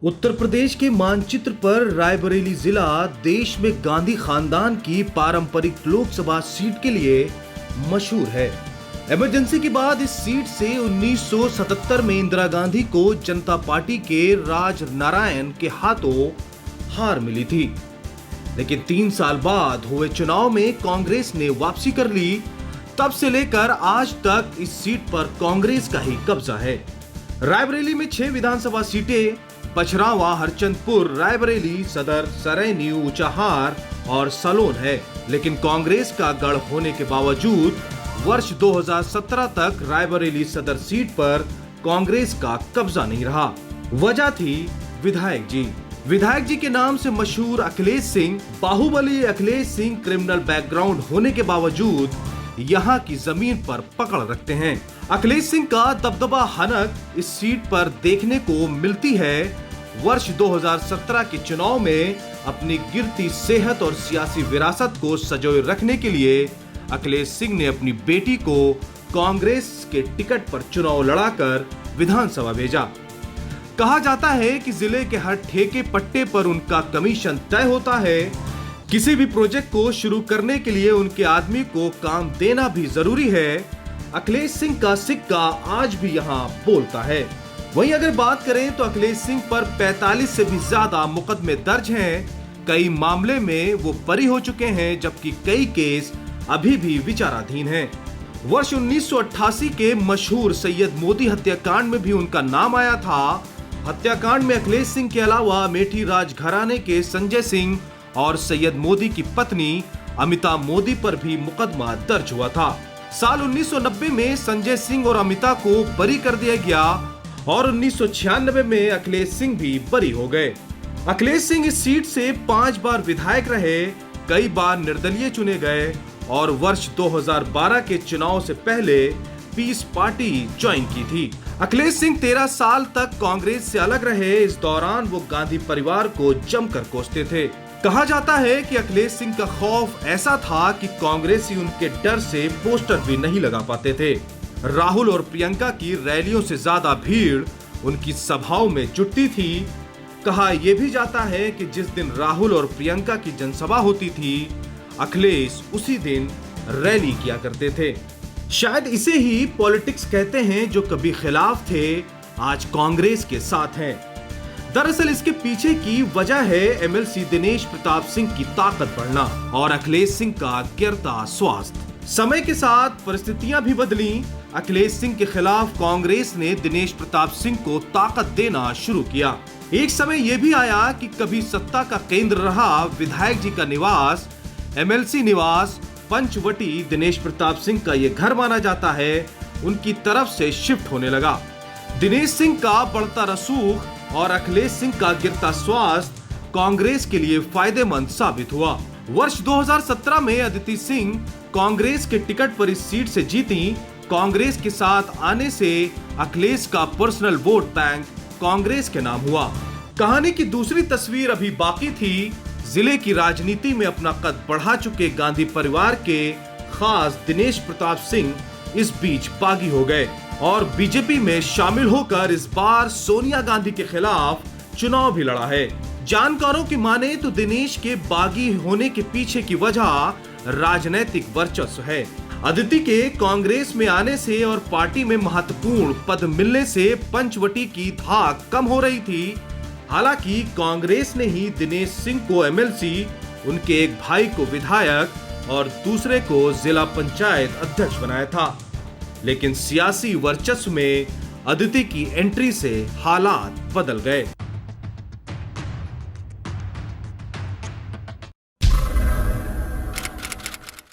उत्तर प्रदेश के मानचित्र पर रायबरेली जिला देश में गांधी खानदान की पारंपरिक लोकसभा सीट के लिए मशहूर है। इमरजेंसी के बाद इस सीट से 1977 में इंदिरा गांधी को जनता पार्टी के राज नारायण के हाथों हार मिली थी, लेकिन 3 साल बाद हुए चुनाव में कांग्रेस ने वापसी कर ली। तब से लेकर आज तक इस सीट पर कांग्रेस का ही कब्जा है। रायबरेली में 6 विधानसभा सीटें पचरावा, हरचंदपुर, रायबरेली, सदर, सरैनी, ऊंचाहार और सलोन है, लेकिन कांग्रेस का गढ़ होने के बावजूद वर्ष 2017 तक रायबरेली सदर सीट पर कांग्रेस का कब्जा नहीं रहा। वजह थी विधायक जी के नाम से मशहूर अखिलेश सिंह। बाहुबली अखिलेश सिंह क्रिमिनल बैकग्राउंड होने के बावजूद यहाँ की जमीन पर पकड़ रखते हैं। अखिलेश सिंह का दबदबा हनक इस सीट पर देखने को मिलती है। वर्ष 2017 के चुनाव में अपनी गिरती सेहत और सियासी विरासत को संजोए रखने के लिए अखिलेश सिंह ने अपनी बेटी को कांग्रेस के टिकट पर चुनाव लड़ाकर विधानसभा भेजा। कहा जाता है कि जिले के हर ठेके पट्टे पर उनका कमीशन तय होता है। किसी भी प्रोजेक्ट को शुरू करने के लिए उनके आदमी को काम देना भी जरूरी है। अखिलेश सिंह का सिक्का आज भी यहाँ बोलता है। वहीं अगर बात करें तो अखिलेश सिंह पर 45 से भी ज्यादा मुकदमे दर्ज हैं। कई मामले में वो बरी हो चुके हैं, जबकि कई केस अभी भी विचाराधीन हैं। वर्ष 1988 के मशहूर सैयद मोदी हत्याकांड में भी उनका नाम आया था। हत्याकांड में अखिलेश सिंह के अलावा मेठी राज घराने के संजय सिंह और सैयद मोदी की पत्नी अमिता मोदी पर भी मुकदमा दर्ज हुआ था। साल 1990 में संजय सिंह और अमिता को बरी कर दिया गया और 1996 में अखिलेश सिंह भी बरी हो गए। अखिलेश सिंह इस सीट से 5 बार विधायक रहे, कई बार निर्दलीय चुने गए और वर्ष 2012 के चुनाव से पहले पीस पार्टी ज्वाइन की थी। अखिलेश सिंह 13 साल तक कांग्रेस से अलग रहे। इस दौरान वो गांधी परिवार को जमकर कोसते थे। कहा जाता है कि अखिलेश सिंह का खौफ ऐसा था कि कांग्रेसी उनके डर से पोस्टर भी नहीं लगा पाते थे। राहुल और प्रियंका की रैलियों से ज्यादा भीड़ उनकी सभाओं में जुटती थी। कहा यह भी जाता है कि जिस दिन राहुल और प्रियंका की जनसभा होती थी, अखिलेश उसी दिन रैली किया करते थे। शायद इसे ही पॉलिटिक्स कहते हैं, जो कभी खिलाफ थे आज कांग्रेस के साथ हैं। दरअसल इसके पीछे की वजह है एमएलसी दिनेश प्रताप सिंह की ताकत बढ़ना और अखिलेश सिंह का गिरता स्वास्थ्य। समय के साथ परिस्थितियां भी बदली। अखिलेश सिंह के खिलाफ कांग्रेस ने दिनेश प्रताप सिंह को ताकत देना शुरू किया। एक समय यह भी आया कि कभी सत्ता का केंद्र रहा विधायक जी का निवास, एमएलसी निवास पंचवटी, दिनेश प्रताप सिंह का ये घर माना जाता है, उनकी तरफ से शिफ्ट होने लगा। दिनेश सिंह का बढ़ता रसूख और अखिलेश सिंह का गिरता स्वास्थ्य कांग्रेस के लिए फायदेमंद साबित हुआ। वर्ष 2017 में अदिति सिंह कांग्रेस के टिकट पर इस सीट से जीती। कांग्रेस के साथ आने से अखिलेश का पर्सनल वोट बैंक कांग्रेस के नाम हुआ। कहानी की दूसरी तस्वीर अभी बाकी थी। जिले की राजनीति में अपना कद बढ़ा चुके गांधी परिवार के खास दिनेश प्रताप सिंह इस बीच बागी हो गए और बीजेपी में शामिल होकर इस बार सोनिया गांधी के खिलाफ चुनाव भी लड़ा है। जानकारों की माने तो दिनेश के बागी होने के पीछे की वजह राजनीतिक वर्चस्व है। अदिति के कांग्रेस में आने से और पार्टी में महत्वपूर्ण पद मिलने से पंचवटी की धाक कम हो रही थी। हालांकि कांग्रेस ने ही दिनेश सिंह को एमएलसी, उनके एक भाई को विधायक और दूसरे को जिला पंचायत अध्यक्ष बनाया था, लेकिन सियासी वर्चस्व में अदिति की एंट्री से हालात बदल गए।